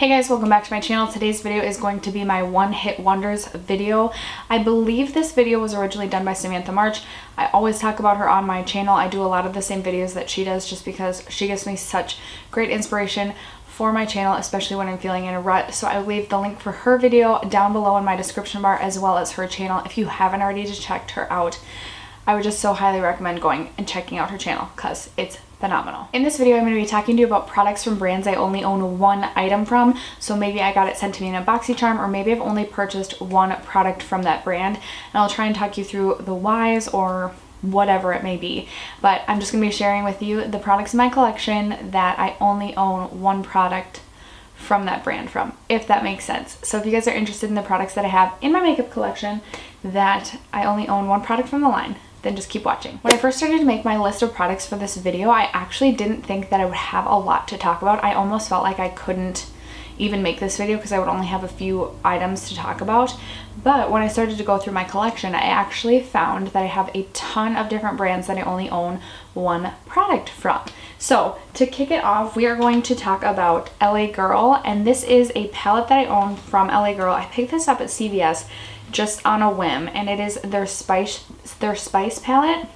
Hey guys, welcome back to my channel. Today's video is going to be my one-hit wonders video. I believe this video was originally done by Samantha March. I always talk about her on my channel. I do a lot of the same videos that she does just because she gives me such great inspiration for my channel, especially when I'm feeling in a rut. So I will leave the link for her video down below in my description bar, as well as her channel. If you haven't already checked her out, I would just so highly recommend going and checking out her channel because it's phenomenal. In this video, I'm going to be talking to you about products from brands I only own one item from. So maybe I got it sent to me in a BoxyCharm, or maybe I've only purchased one product from that brand. And I'll try and talk you through the whys or whatever it may be. But I'm just going to be sharing with you the products in my collection that I only own one product from that brand from, if that makes sense. So if you guys are interested in the products that I have in my makeup collection that I only own one product from the line, then just keep watching. When I first started to make my list of products for this video, I actually didn't think that I would have a lot to talk about. I almost felt like I couldn't even make this video because I would only have a few items to talk about. But when I started to go through my collection, I actually found that I have a ton of different brands that I only own one product from. So to kick it off, we are going to talk about LA Girl, and this is a palette that I own from LA Girl. I picked this up at CVS just on a whim, and it is their spice palette,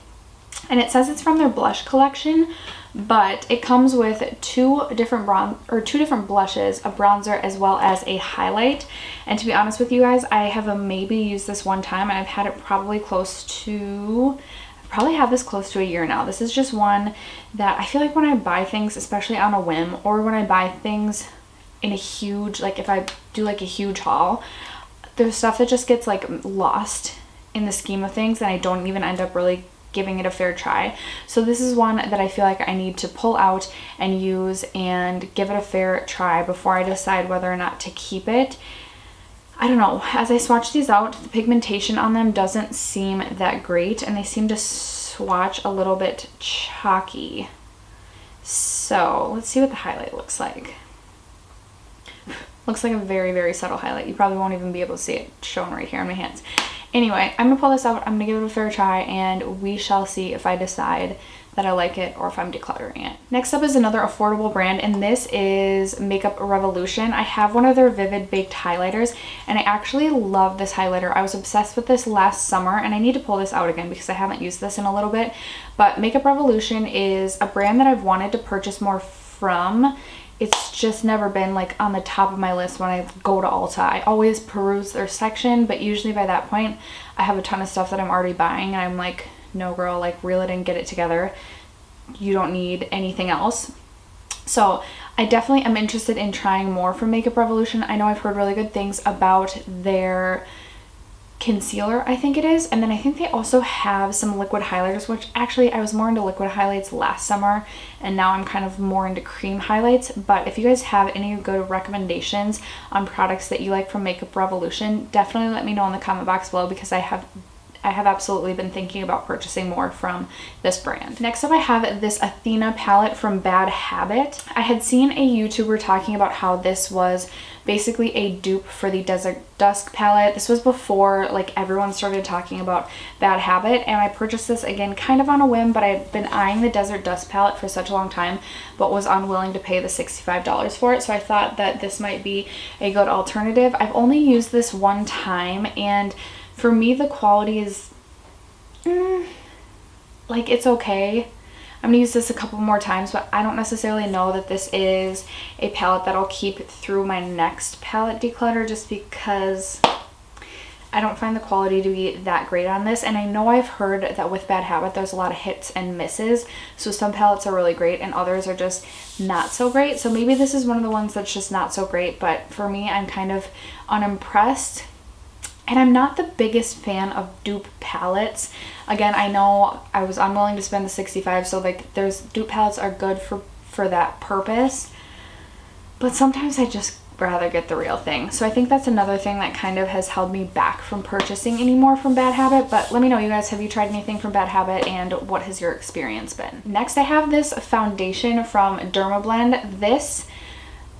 and it says it's from their blush collection, but it comes with two different blushes, a bronzer, as well as a highlight. And to be honest with you guys, I have maybe used this one time, and I've had it probably have this close to a year now. This is just one that I feel like when I buy things, especially on a whim, or when I buy things in a huge, like if I do like a huge haul, there's stuff that just gets like lost in the scheme of things, and I don't even end up really giving it a fair try. So this is one that I feel like I need to pull out and use and give it a fair try before I decide whether or not to keep it. I don't know, as I swatch these out, the pigmentation on them doesn't seem that great, and they seem to swatch a little bit chalky. So let's see what the highlight looks like. Looks like a very, very subtle highlight. You probably won't even be able to see it shown right here on my hands. Anyway, I'm gonna pull this out, I'm gonna give it a fair try, and we shall see if I decide that I like it or if I'm decluttering it. Next up is another affordable brand, and this is Makeup Revolution. I have one of their Vivid Baked highlighters, and I actually love this highlighter. I was obsessed with this last summer, and I need to pull this out again because I haven't used this in a little bit. But Makeup Revolution is a brand that I've wanted to purchase more from. It's just never been like on the top of my list when I go to Ulta. I always peruse their section, but usually by that point I have a ton of stuff that I'm already buying, and I'm like, no girl, like reel it in, get it together. You don't need anything else. So I definitely am interested in trying more from Makeup Revolution. I know I've heard really good things about their concealer, I think it is, and then I think they also have some liquid highlighters, which actually I was more into liquid highlights last summer, and now I'm kind of more into cream highlights. But if you guys have any good recommendations on products that you like from Makeup Revolution, definitely let me know in the comment box below, because I have absolutely been thinking about purchasing more from this brand. Next up, I have this Athena palette from Bad Habit. I had seen a YouTuber talking about how this was basically a dupe for the Desert Dusk palette. This was before like everyone started talking about Bad Habit, and I purchased this again kind of on a whim, but I've been eyeing the Desert Dusk palette for such a long time, but was unwilling to pay the $65 for it. So I thought that this might be a good alternative. I've only used this one time, and for me the quality is like, it's okay. I'm gonna use this a couple more times, but I don't necessarily know that this is a palette that I'll keep through my next palette declutter, just because I don't find the quality to be that great on this. And I know I've heard that with Bad Habit there's a lot of hits and misses, so some palettes are really great and others are just not so great. So maybe this is one of the ones that's just not so great, but for me, I'm kind of unimpressed. And I'm not the biggest fan of dupe palettes. Again, I know I was unwilling to spend the $65, so like there's dupe palettes are good for that purpose, but sometimes I just rather get the real thing. So I think that's another thing that kind of has held me back from purchasing any more from Bad Habit. But let me know, you guys, have you tried anything from Bad Habit, and what has your experience been? Next, I have this foundation from Dermablend. This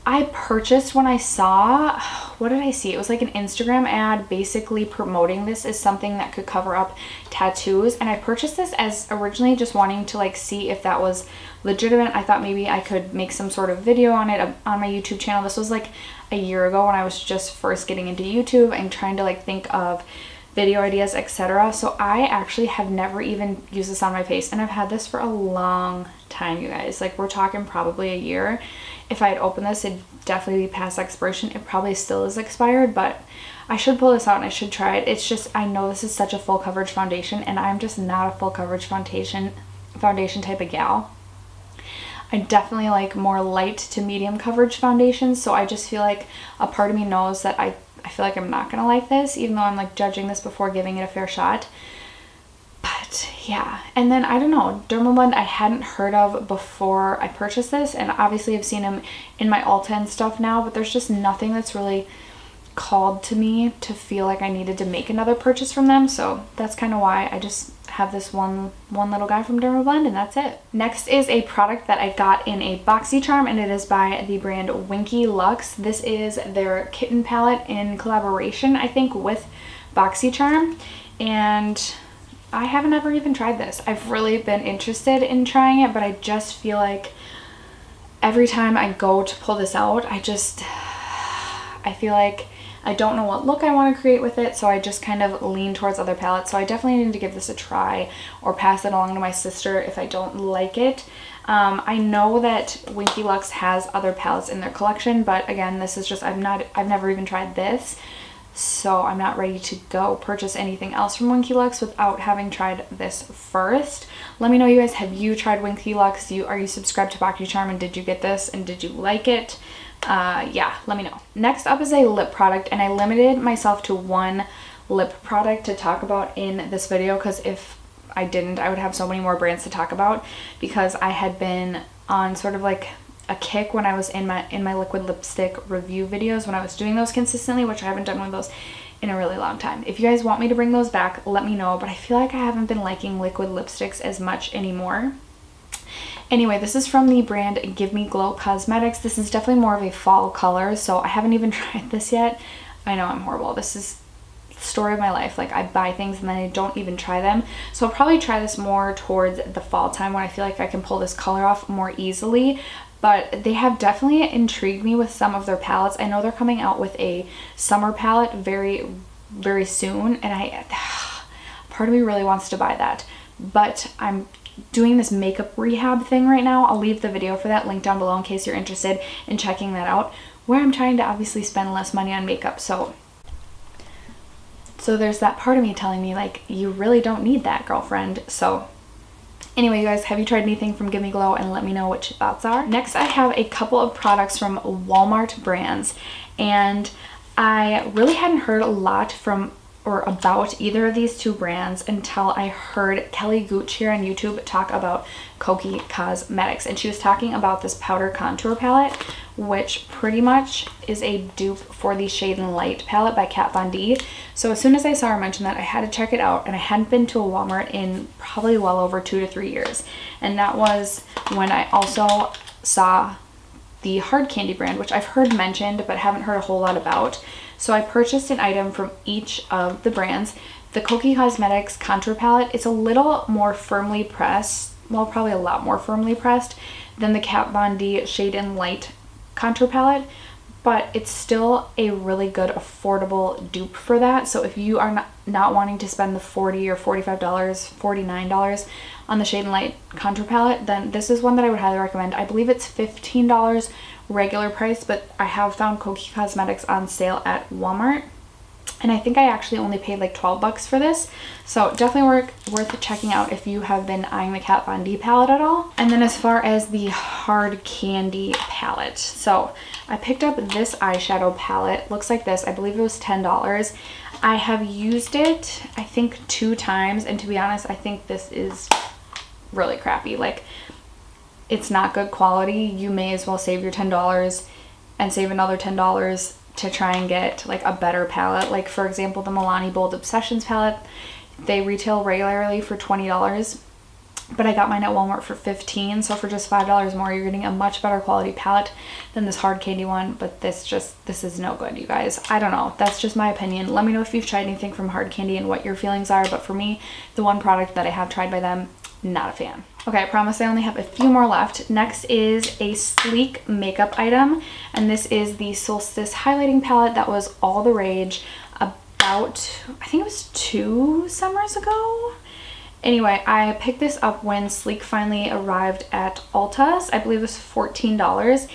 I purchased when I saw, what did I see? It was like an Instagram ad basically promoting this as something that could cover up tattoos. And I purchased this as originally just wanting to like see if that was legitimate. I thought maybe I could make some sort of video on it on my YouTube channel. This was like a year ago when I was just first getting into YouTube and trying to like think of video ideas, etc. So I actually have never even used this on my face, and I've had this for a long time, you guys. Like, we're talking probably a year. If I had opened this, it'd definitely be past expiration. It probably still is expired, but I should pull this out and I should try it. It's just, I know this is such a full coverage foundation, and I'm just not a full coverage foundation type of gal. I definitely like more light to medium coverage foundations, so I just feel like a part of me knows that I feel like I'm not gonna like this, even though I'm like judging this before giving it a fair shot. But yeah, and then I don't know, Dermablend I hadn't heard of before I purchased this, and obviously I've seen them in my Ulta and stuff now, but there's just nothing that's really called to me to feel like I needed to make another purchase from them. So that's kind of why I just have this one little guy from Dermablend, and that's it. Next is a product that I got in a BoxyCharm, and it is by the brand Winky Lux. This is their kitten palette in collaboration, I think, with BoxyCharm, and I haven't ever even tried this. I've really been interested in trying it, but I just feel like every time I go to pull this out, I feel like I don't know what look I want to create with it, so I just kind of lean towards other palettes. So I definitely need to give this a try or pass it along to my sister if I don't like it. I know that Winky Lux has other palettes in their collection, but again, this is just, I've never even tried this, so I'm not ready to go purchase anything else from Winky Lux without having tried this first. Let me know, you guys, have you tried Winky Lux? Are you subscribed to BoxyCharm, and did you get this and did you like it? Yeah, let me know. Next up is a lip product, and I limited myself to one lip product to talk about in this video, because if I didn't, I would have so many more brands to talk about, because I had been on sort of like a kick when I was in my liquid lipstick review videos, when I was doing those consistently, which I haven't done one of those in a really long time. If you guys want me to bring those back, let me know, but I feel like I haven't been liking liquid lipsticks as much anymore. Anyway, this is from the brand Give Me Glow Cosmetics. This is definitely more of a fall color, so I haven't even tried this yet. I know I'm horrible. This is the story of my life. Like, I buy things and then I don't even try them. So I'll probably try this more towards the fall time when I feel like I can pull this color off more easily. But they have definitely intrigued me with some of their palettes. I know they're coming out with a summer palette very, very soon, and part of me really wants to buy that. But I'm doing this makeup rehab thing right now. I'll leave the video for that link down below in case you're interested in checking that out, where I'm trying to obviously spend less money on makeup. So there's that part of me telling me, like, you really don't need that, girlfriend. So anyway, you guys, have you tried anything from Give Me Glow, and let me know what your thoughts are. Next, I have a couple of products from Walmart brands, and I really hadn't heard a lot from or about either of these two brands until I heard Kelly Gooch here on YouTube talk about Kokie Cosmetics, and she was talking about this powder contour palette, which pretty much is a dupe for the Shade and Light palette by Kat Von D. So as soon as I saw her mention that, I had to check it out, and I hadn't been to a Walmart in probably well over 2 to 3 years, and that was when I also saw the Hard Candy brand, which I've heard mentioned but haven't heard a whole lot about. So I purchased an item from each of the brands. The Kokie Cosmetics contour palette, it's a little more firmly pressed, well, probably a lot more firmly pressed than the Kat Von D Shade and Light contour palette, but it's still a really good affordable dupe for that. So if you are not wanting to spend the $40 or $45, $49 on the Shade and Light contour palette, then this is one that I would highly recommend. I believe it's $15 regular price, but I have found Kokie Cosmetics on sale at Walmart, and I think I actually only paid like 12 bucks for this. So definitely worth checking out if you have been eyeing the Kat Von D palette at all. And then as far as the Hard Candy palette, so I picked up this eyeshadow palette. Looks like this. I believe it was $10. I have used it, I think, 2 times, and to be honest, I think this is really crappy. Like, it's not good quality. You may as well save your $10 and save another $10 to try and get like a better palette. Like, for example, the Milani Bold Obsessions palette, they retail regularly for $20, but I got mine at Walmart for $15, so for just $5 more, you're getting a much better quality palette than this hard candy one. But this is no good, you guys. I don't know, that's just my opinion. Let me know if you've tried anything from Hard Candy and what your feelings are, but for me, the one product that I have tried by them, not a fan. Okay, I promise I only have a few more left. Next is a sleek makeup item, and this is the Solstice highlighting palette that was all the rage about, I think it was 2 summers ago. Anyway, I picked this up when Sleek finally arrived at Ulta's. I believe it was $14.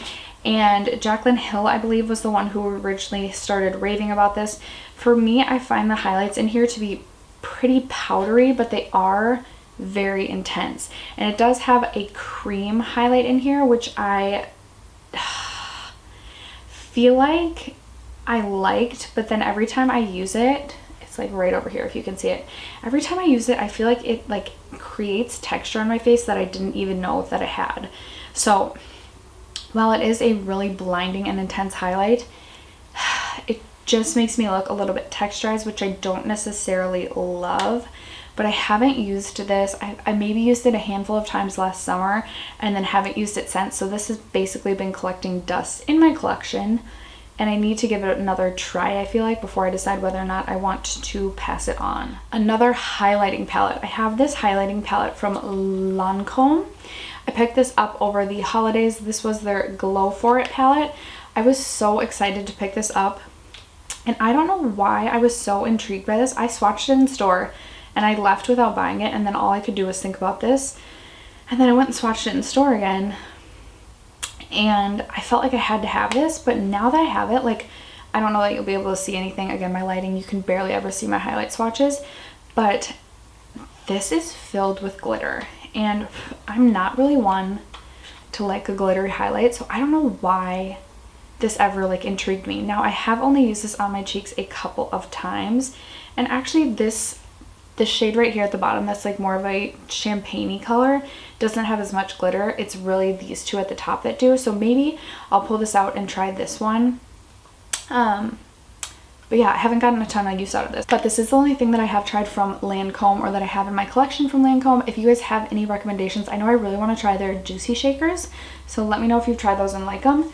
And Jaclyn Hill, I believe, was the one who originally started raving about this. For me, I find the highlights in here to be pretty powdery, but they are very intense. And it does have a cream highlight in here, which I feel like I liked, but then every time I use it, it's like right over here if you can see it. Every time I use it, I feel like it like creates texture on my face that I didn't even know that it had. So while it is a really blinding and intense highlight, it just makes me look a little bit texturized, which I don't necessarily love. But I haven't used this. I maybe used it a handful of times last summer and then haven't used it since. So this has basically been collecting dust in my collection. And I need to give it another try, I feel like, before I decide whether or not I want to pass it on. Another highlighting palette. I have this highlighting palette from Lancome. I picked this up over the holidays. This was their Glow For It palette. I was so excited to pick this up. And I don't know why I was so intrigued by this. I swatched it in store and I left without buying it. And then all I could do was think about this. And then I went and swatched it in store again. And I felt like I had to have this, but now that I have it, like, I don't know that you'll be able to see anything. Again, my lighting, you can barely ever see my highlight swatches, but this is filled with glitter. And I'm not really one to like a glittery highlight, so I don't know why this ever like intrigued me. Now, I have only used this on my cheeks a couple of times, and actually this shade right here at the bottom, that's like more of a champagne-y color, doesn't have as much glitter. It's really these two at the top that do. So maybe I'll pull this out and try this one. But yeah, I haven't gotten a ton of use out of this. But this is the only thing that I have tried from Lancome, or that I have in my collection from Lancome. If you guys have any recommendations, I know I really want to try their Juicy Shakers. So let me know if you've tried those and like them.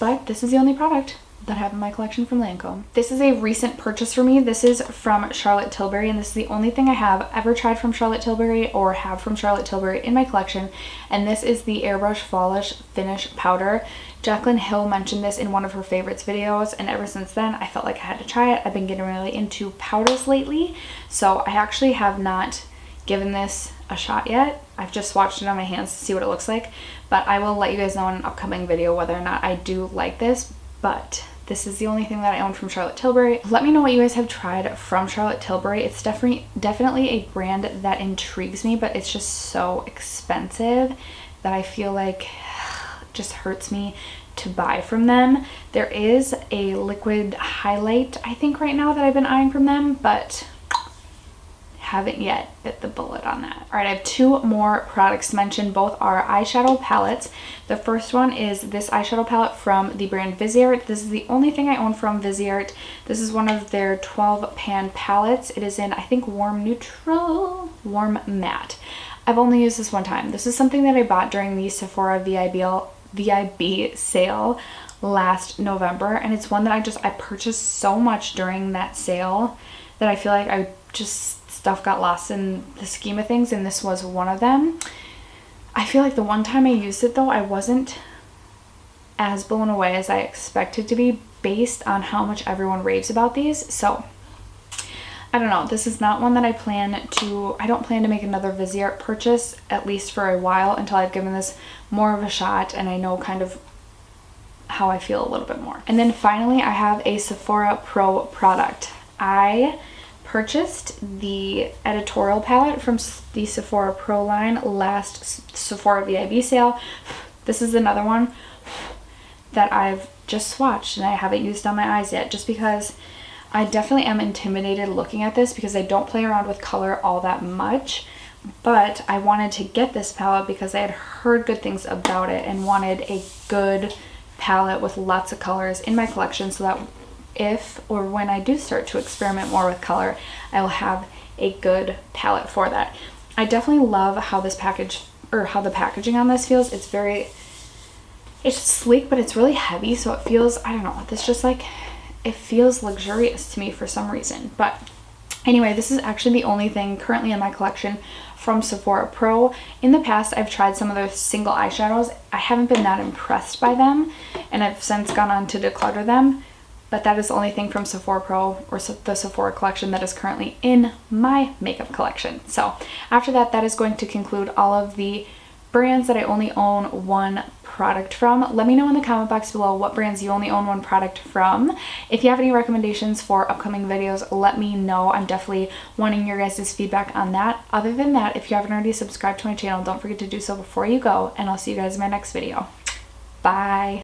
But this is the only product that I have in my collection from Lancome. This is a recent purchase for me. This is from Charlotte Tilbury, and this is the only thing I have ever tried from Charlotte Tilbury or have from Charlotte Tilbury in my collection. And this is the Airbrush Flawless Finish Powder. Jaclyn Hill mentioned this in one of her favorites videos, and ever since then I felt like I had to try it. I've been getting really into powders lately, so I actually have not given this a shot yet. I've just swatched it on my hands to see what it looks like, but I will let you guys know in an upcoming video whether or not I do like this. But this is the only thing that I own from Charlotte Tilbury. Let me know what you guys have tried from Charlotte Tilbury. It's definitely a brand that intrigues me, but it's just so expensive that I feel like it just hurts me to buy from them. There is a liquid highlight, I think, right now that I've been eyeing from them, but haven't yet bit the bullet on that. All right, I have 2 more products mentioned. Both are eyeshadow palettes. The first one is this eyeshadow palette from the brand Viseart. This is the only thing I own from Viseart. This is one of their 12 pan palettes. It is in, I think, warm neutral, warm matte. I've only used this one time. This is something that I bought during the Sephora VIB sale last November, and it's one that I purchased so much during that sale that I feel like stuff got lost in the scheme of things, and this was one of them. I feel like the one time I used it though, I wasn't as blown away as I expected to be based on how much everyone raves about these. So I don't know, this is not one that I don't plan to make another Viseart purchase, at least for a while, until I've given this more of a shot and I know kind of how I feel a little bit more. And then finally, I have a Sephora Pro product. I purchased the editorial palette from the Sephora Pro line last Sephora VIB sale. This is another one that I've just swatched and I haven't used on my eyes yet, just because I definitely am intimidated looking at this because I don't play around with color all that much. But I wanted to get this palette because I had heard good things about it and wanted a good palette with lots of colors in my collection, so that if or when I do start to experiment more with color, I will have a good palette for that. I definitely love how this package, or how the packaging on this feels. It's sleek, but it's really heavy, so it feels, I don't know, this just like, it feels luxurious to me for some reason. But anyway, this is actually the only thing currently in my collection from Sephora Pro. In the past, I've tried some of their single eyeshadows. I haven't been that impressed by them, and I've since gone on to declutter them. But that is the only thing from Sephora Pro, or the Sephora collection, that is currently in my makeup collection. So after that, that is going to conclude all of the brands that I only own one product from. Let me know in the comment box below what brands you only own one product from. If you have any recommendations for upcoming videos, let me know. I'm definitely wanting your guys' feedback on that. Other than that, if you haven't already subscribed to my channel, don't forget to do so before you go, and I'll see you guys in my next video. Bye!